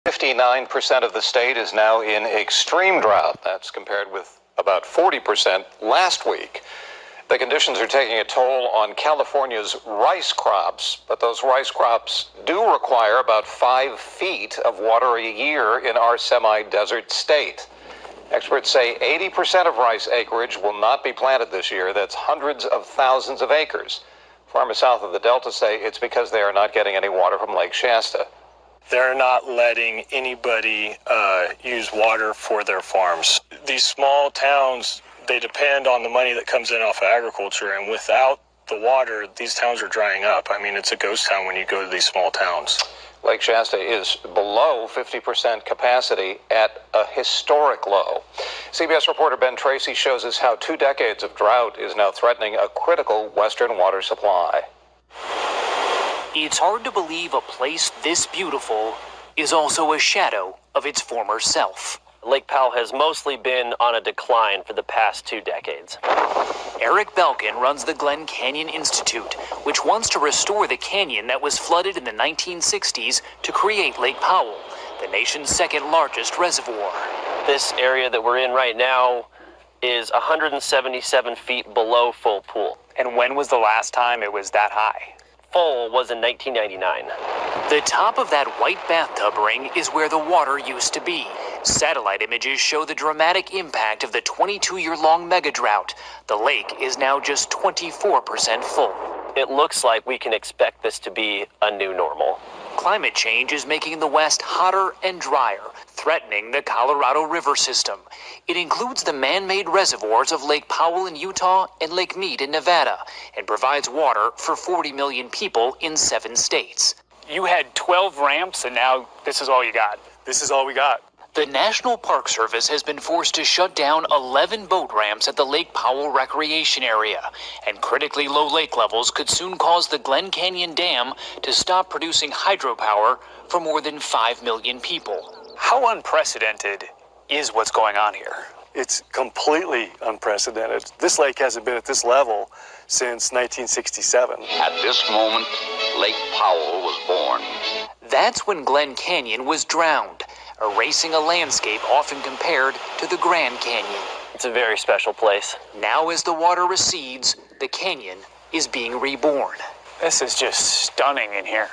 59% of the state is now in extreme drought. That's compared with about 40% last week. The conditions are taking a toll on California's rice crops, but those rice crops do require about 5 feet of water a year in our semi-desert state. Experts say 80% of rice acreage will not be planted this year. That's hundreds of thousands of acres. Farmers south of the Delta say it's because they are not getting any water from Lake Shasta. They're not letting anybody use water for their farms. These small towns, they depend on the money that comes in off of agriculture, and without the water, these towns are drying up. I mean, it's a ghost town when you go to these small towns. Lake Shasta is below 50% capacity at a historic low. CBS reporter Ben Tracy shows us how 2 decades of drought is now threatening a critical Western water supply. It's hard to believe a place this beautiful is also a shadow of its former self. Lake Powell has mostly been on a decline for the past 2 decades. Eric Belkin runs the Glen Canyon Institute, which wants to restore the canyon that was flooded in the 1960s to create Lake Powell, the nation's second largest reservoir. This area that we're in right now is 177 feet below full pool. And when was the last time it was that high? Full was in 1999. The top of that white bathtub ring is where the water used to be. Satellite images show the dramatic impact of the 22-year-long mega drought. The lake is now just 24% full. It looks like we can expect this to be a new normal. Climate change is making the West hotter and drier, threatening the Colorado River system. It includes the man-made reservoirs of Lake Powell in Utah and Lake Mead in Nevada, and provides water for 40 million people in 7 states. You had 12 ramps, and now this is all you got. This is all we got. The National Park Service has been forced to shut down 11 boat ramps at the Lake Powell recreation area, and critically low lake levels could soon cause the Glen Canyon Dam to stop producing hydropower for more than 5 million people. How unprecedented is what's going on here? It's completely unprecedented. This lake hasn't been at this level since 1967. At this moment, Lake Powell was born. That's when Glen Canyon was drowned, erasing a landscape often compared to the Grand Canyon. It's a very special place. Now as the water recedes, the canyon is being reborn. This is just stunning in here.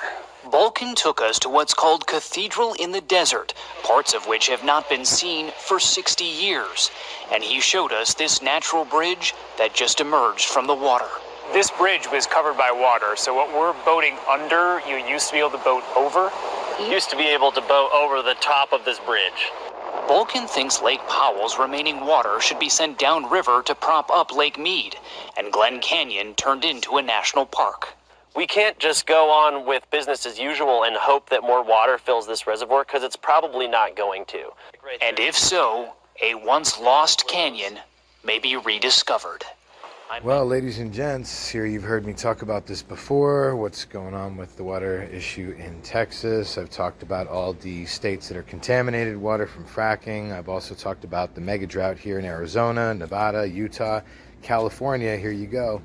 Balkan took us to what's called Cathedral in the Desert, parts of which have not been seen for 60 years. And he showed us this natural bridge that just emerged from the water. This bridge was covered by water, so what we're boating under, you used to be able to boat over? You used to be able to boat over the top of this bridge. Balkan thinks Lake Powell's remaining water should be sent downriver to prop up Lake Mead, and Glen Canyon turned into a national park. We can't just go on with business as usual and hope that more water fills this reservoir, because it's probably not going to. And if so, a once lost canyon may be rediscovered. Well, ladies and gents, here you've heard me talk about this before, what's going on with the water issue in Texas. I've talked about all the states that are contaminated water from fracking. I've also talked about the mega drought here in Arizona, Nevada, Utah, California. Here you go.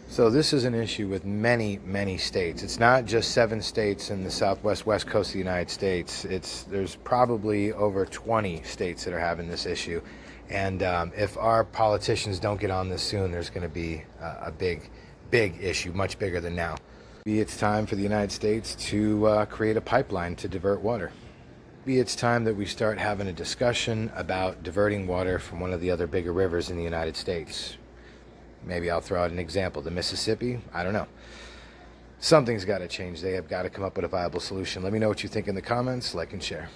So this is an issue with many, many states. It's not just 7 states in the southwest west coast of the United States. There's probably over 20 states that are having this issue. And if our politicians don't get on this soon, there's going to be a big issue, much bigger than now. Maybe it's time for the United States to create a pipeline to divert water. Maybe it's time that we start having a discussion about diverting water from one of the other bigger rivers in the United States. Maybe I'll throw out an example, the Mississippi. I don't know. Something's got to change. They have got to come up with a viable solution. Let me know what you think in the comments. Like and share.